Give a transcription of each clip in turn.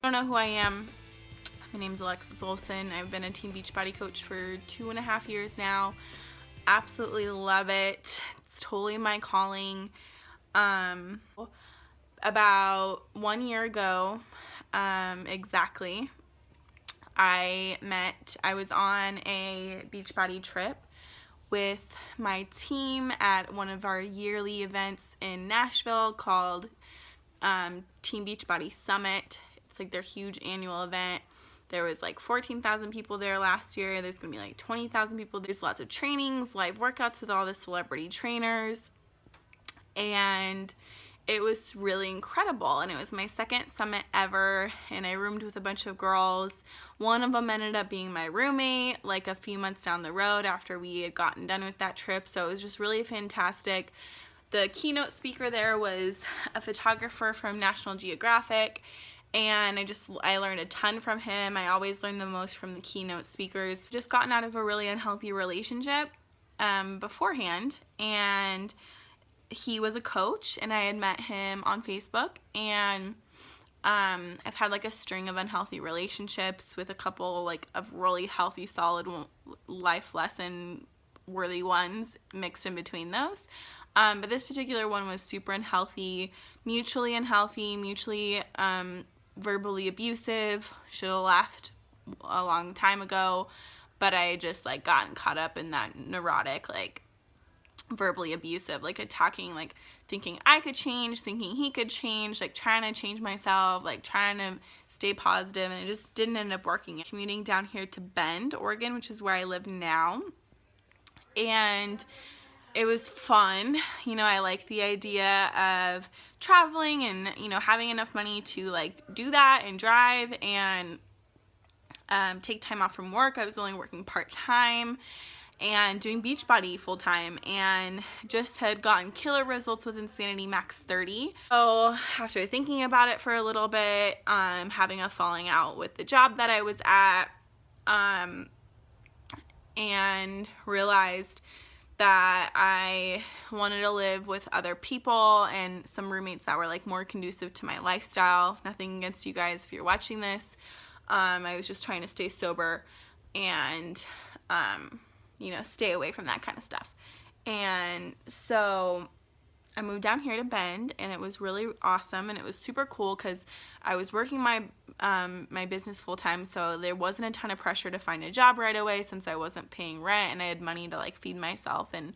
Don't know who I am. My name's Alexis Olson. I've been a teen Beachbody coach for 2.5 years now. Absolutely love it. It's totally my calling. About 1 year ago, exactly, I was on a Beachbody trip with my team at one of our yearly events in Nashville called Team Beachbody Summit. It's like their huge annual event. There was like 14,000 people there last year. There's gonna be like 20,000 people. There's lots of trainings, live workouts with all the celebrity trainers, and it was really incredible. And it was my second summit ever, and I roomed with a bunch of girls. One of them ended up being my roommate like a few months down the road after we had gotten done with that trip. So it was just really fantastic. The keynote speaker there was a photographer from National Geographic, and I learned a ton from him. I always learn the most from the keynote speakers. Just gotten out of a really unhealthy relationship beforehand, and he was a coach, and I had met him on Facebook, and I've had like a string of unhealthy relationships with a couple like of really healthy, solid life lesson worthy ones mixed in between those. But this particular one was super unhealthy, mutually verbally abusive. Should have left a long time ago, but I just like gotten caught up in that neurotic, like verbally abusive, like attacking, like thinking I could change, thinking he could change, like trying to change myself, like trying to stay positive, and it just didn't end up working. Commuting down here to Bend, Oregon, which is where I live now, and it was fun. You know, I like the idea of traveling and, you know, having enough money to like do that and drive and take time off from work. I was only working part-time and doing Beachbody full-time, and just had gotten killer results with Insanity Max 30. So after thinking about it for a little bit, having a falling out with the job that I was at, and realized that I wanted to live with other people and some roommates that were like more conducive to my lifestyle. Nothing against you guys if you're watching this. I was just trying to stay sober and you know, stay away from that kind of stuff. And so I moved down here to Bend, and it was really awesome, and it was super cool because I was working my my business full-time, so there wasn't a ton of pressure to find a job right away since I wasn't paying rent and I had money to like feed myself and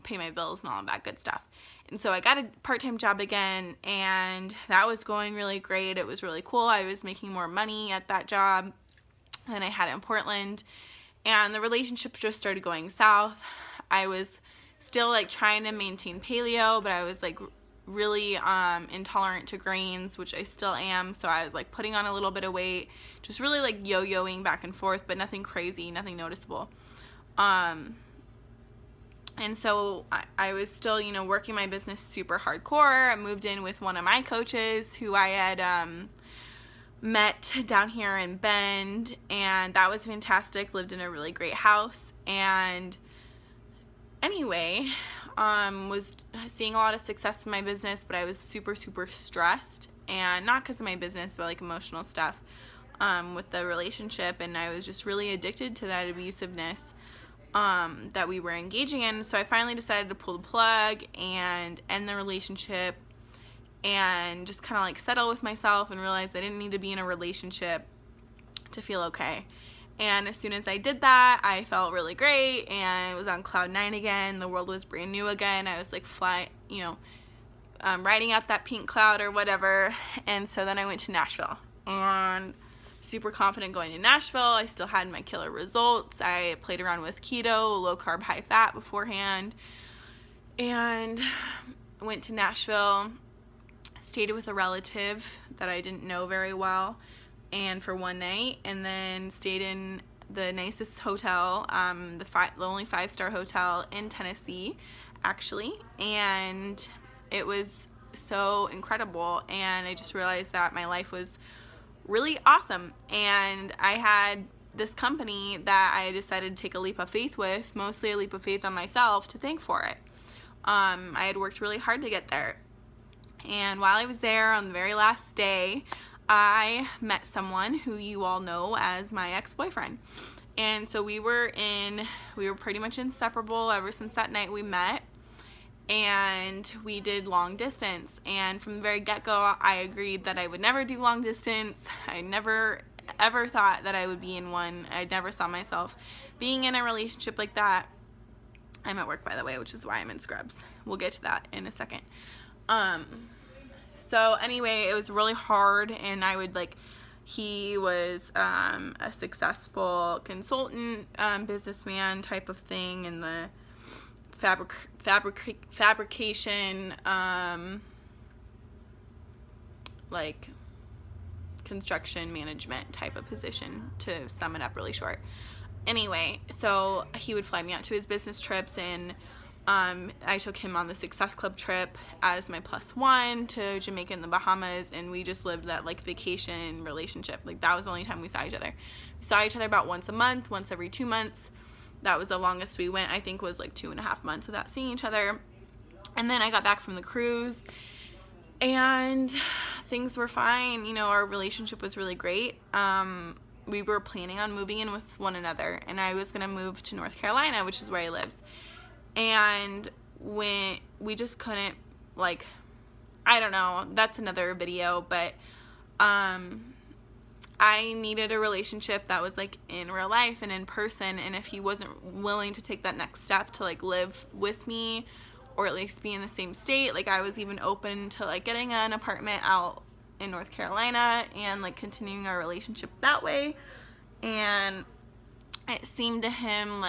pay my bills and all of that good stuff. And so I got a part-time job again, and that was going really great. It was really cool. I was making more money at that job than I had in Portland, and the relationship just started going south. I was still like trying to maintain paleo, but I was like really intolerant to grains, which I still am. So I was like putting on a little bit of weight, just really like yo-yoing back and forth, but nothing crazy, nothing noticeable. And so I was still, you know, working my business super hardcore. I moved in with one of my coaches who I had met down here in Bend, and that was fantastic. Lived in a really great house, and anyway, was seeing a lot of success in my business, but I was super stressed, and not because of my business, but like emotional stuff with the relationship, and I was just really addicted to that abusiveness that we were engaging in. So I finally decided to pull the plug and end the relationship and just kind of like settle with myself and realize I didn't need to be in a relationship to feel okay. And as soon as I did that, I felt really great and was on cloud 9 again. The world was brand new again. I was like riding out that pink cloud or whatever. And so then I went to Nashville, and super confident going to Nashville. I still had my killer results. I played around with keto, low carb, high fat beforehand, and went to Nashville, stayed with a relative that I didn't know very well, and for one night, and then stayed in the nicest hotel, the only 5-star hotel in Tennessee, actually, and it was so incredible. And I just realized that my life was really awesome, and I had this company that I decided to take a leap of faith with, mostly a leap of faith on myself, to thank for it. I had worked really hard to get there, and while I was there on the very last day, I met someone who you all know as my ex-boyfriend. And so we were pretty much inseparable ever since that night we met. And we did long distance. And from the very get-go, I agreed that I would never do long distance. I never ever thought that I would be in one. I never saw myself being in a relationship like that. I'm at work, by the way, which is why I'm in scrubs. We'll get to that in a second. So anyway, it was really hard, and he was a successful consultant, businessman type of thing in the fabrication, construction management type of position, to sum it up really short. Anyway, so he would fly me out to his business trips, and I took him on the Success Club trip as my +1 to Jamaica and the Bahamas, and we just lived that vacation relationship. That was the only time we saw each other. We saw each other about once a month, once every 2 months. That was the longest we went, I think, was 2.5 months without seeing each other. And then I got back from the cruise, and things were fine. Our relationship was really great. We were planning on moving in with one another, and I was going to move to North Carolina, which is where he lives. And when we just couldn't, I don't know, that's another video, but I needed a relationship that was in real life and in person, and if he wasn't willing to take that next step to live with me, or at least be in the same state, I was even open to getting an apartment out in North Carolina and continuing our relationship that way. And it seemed to him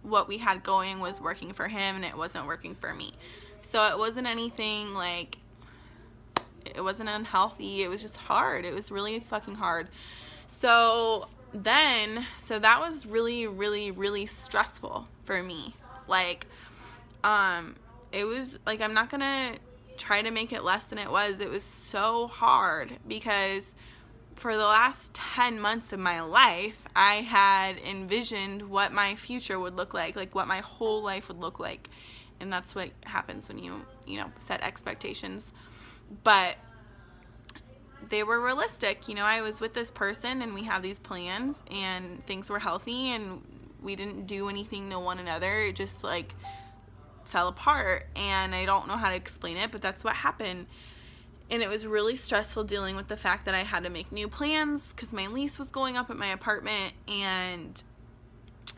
what we had going was working for him, and it wasn't working for me. So it wasn't anything it wasn't unhealthy, it was just hard. It was really fucking hard. So that was really, really, really stressful for me. It was I'm not gonna try to make it less than it was. It was so hard because for the last 10 months of my life, I had envisioned what my future would look like what my whole life would look like. And that's what happens when you set expectations. But they were realistic. I was with this person, and we had these plans, and things were healthy, and we didn't do anything to one another. It just fell apart, and I don't know how to explain it, but that's what happened. And it was really stressful dealing with the fact that I had to make new plans because my lease was going up at my apartment, and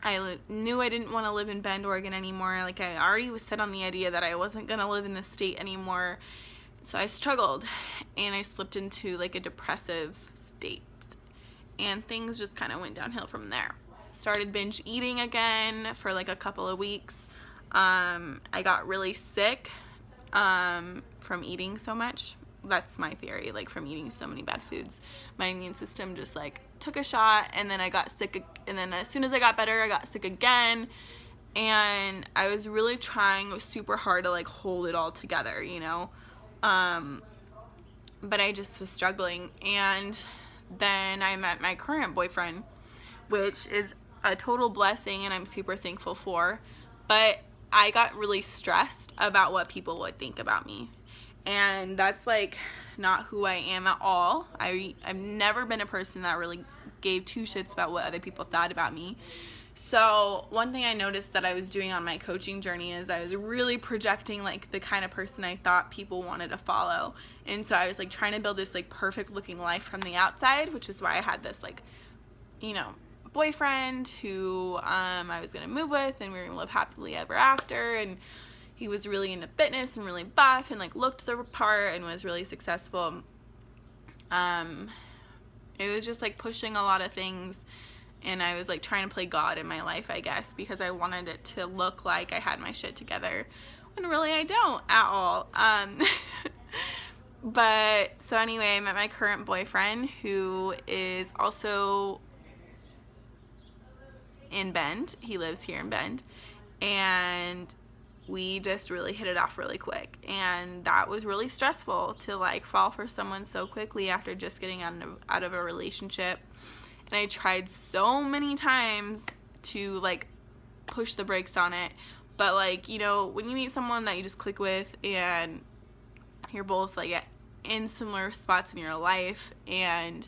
I knew I didn't want to live in Bend, Oregon anymore. I already was set on the idea that I wasn't going to live in this state anymore. So I struggled, and I slipped into a depressive state, and things just kind of went downhill from there. Started binge eating again for a couple of weeks. I got really sick from eating so much. That's my theory, from eating so many bad foods. My immune system just took a shot, and then I got sick, and then as soon as I got better, I got sick again. And I was really trying super hard to hold it all together, but I just was struggling. And then I met my current boyfriend, which is a total blessing, and I'm super thankful for. But I got really stressed about what people would think about me, and that's not who I am at all. I've never been a person that really gave two shits about what other people thought about me. So one thing I noticed that I was doing on my coaching journey is I was really projecting the kind of person I thought people wanted to follow. And so I was trying to build this perfect looking life from the outside, which is why I had this boyfriend who I was going to move with, and we were going to live happily ever after. And he was really into fitness and really buff and looked the part and was really successful. It was just pushing a lot of things, and I was trying to play God in my life, I guess, because I wanted it to look like I had my shit together, when really I don't at all. But so anyway, I met my current boyfriend, who is also in Bend. He lives here in Bend, and we just really hit it off really quick, and that was really stressful to fall for someone so quickly after just getting out of a relationship. And I tried so many times to push the brakes on it, but when you meet someone that you just click with, and you're both in similar spots in your life and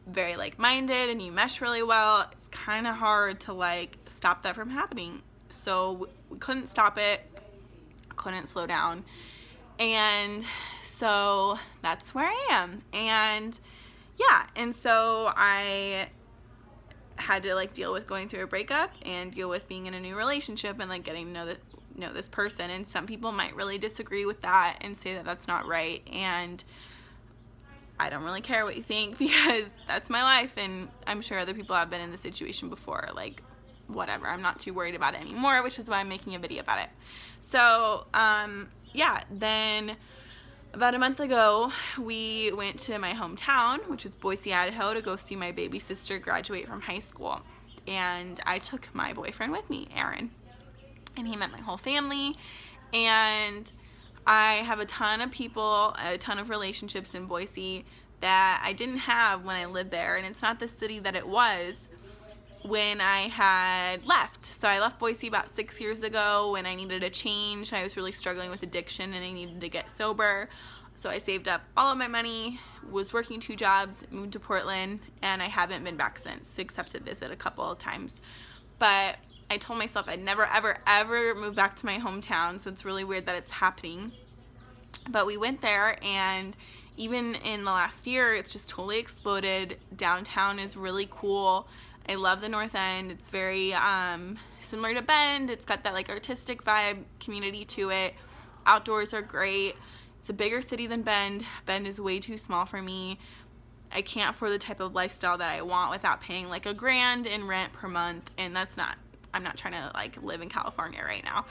very like-minded and you mesh really well, it's kind of hard to like stop that from happening. So we couldn't stop it, couldn't slow down, and so that's where I am. And yeah, and so I had to like deal with going through a breakup and deal with being in a new relationship and like getting to know this person. And some people might really disagree with that and say that that's not right, and I don't really care what you think because that's my life, and I'm sure other people have been in the situation before. Like, whatever, I'm not too worried about it anymore, which is why I'm making a video about it. So yeah, then about a month ago we went to my hometown, which is Boise, Idaho, to go see my baby sister graduate from high school. And I took my boyfriend with me, Aaron, and he met my whole family. And I have a ton of people, a ton of relationships in Boise that I didn't have when I lived there, and it's not the city that it was when I had left. So I left Boise about 6 years ago when I needed a change. I was really struggling with addiction and I needed to get sober. So I saved up all of my money, was working 2 jobs, moved to Portland, and I haven't been back since, except to visit a couple of times. But I told myself I'd never, ever, ever move back to my hometown, so it's really weird that it's happening. But we went there, and even in the last year, it's just totally exploded. Downtown is really cool. I love the North End. It's very similar to Bend. It's got that like artistic vibe, community to it. Outdoors are great. It's a bigger city than Bend. Bend is way too small for me. I can't afford the type of lifestyle that I want without paying like $1,000 in rent per month, and that's not, I'm not trying to like live in California right now.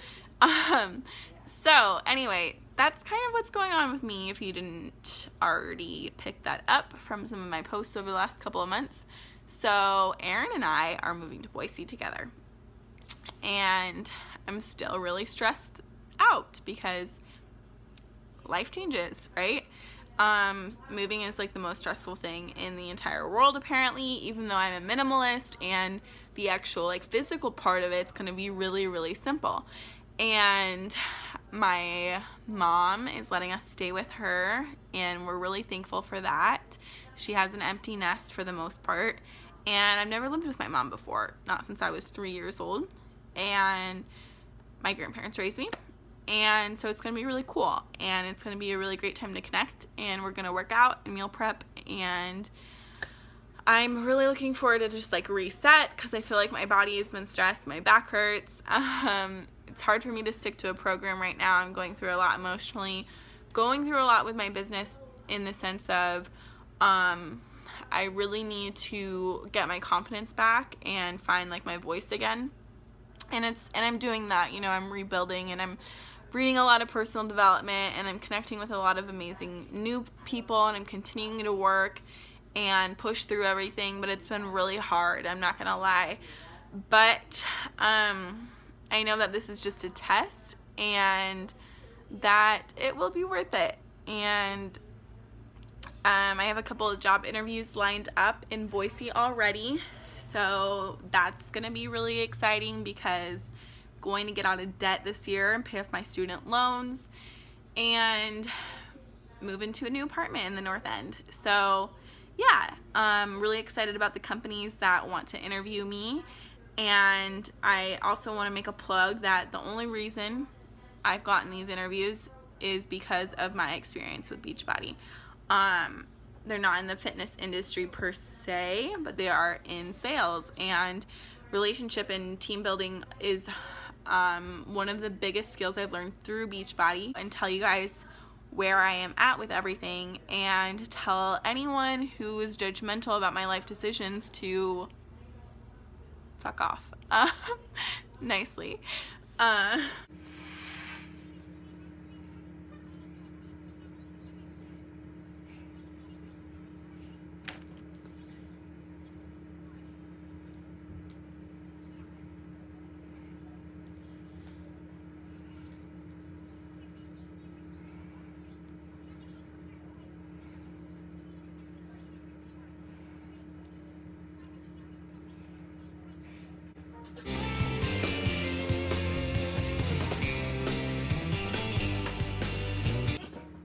So anyway, that's kind of what's going on with me, if you didn't already pick that up from some of my posts over the last couple of months. So Aaron and I are moving to Boise together, and I'm still really stressed out because life changes, right? Moving is like the most stressful thing in the entire world apparently, even though I'm a minimalist, and the actual like physical part of it's gonna be really, really simple. And my mom is letting us stay with her, and we're really thankful for that. She has an empty nest for the most part, and I've never lived with my mom before, not since I was 3 years old, and my grandparents raised me. And so it's going to be really cool, and it's going to be a really great time to connect, and we're going to work out and meal prep, and I'm really looking forward to just like reset, because I feel like my body has been stressed, my back hurts. It's hard for me to stick to a program right now. I'm going through a lot emotionally, going through a lot with my business, in the sense of I really need to get my confidence back and find like my voice again. And I'm doing that, you know, I'm rebuilding, and I'm reading a lot of personal development, and I'm connecting with a lot of amazing new people, and I'm continuing to work and push through everything, but it's been really hard, I'm not gonna lie. But I know that this is just a test, and that it will be worth it. And I have a couple of job interviews lined up in Boise already, so that's gonna be really exciting, because I'm going to get out of debt this year and pay off my student loans and move into a new apartment in the North End. So yeah, I'm really excited about the companies that want to interview me. And I also want to make a plug that the only reason I've gotten these interviews is because of my experience with Beachbody. They're not in the fitness industry per se, but they are in sales, and relationship and team building is one of the biggest skills I've learned through Beachbody, and tell you guys where I am at with everything, and tell anyone who is judgmental about my life decisions to fuck off. Nicely.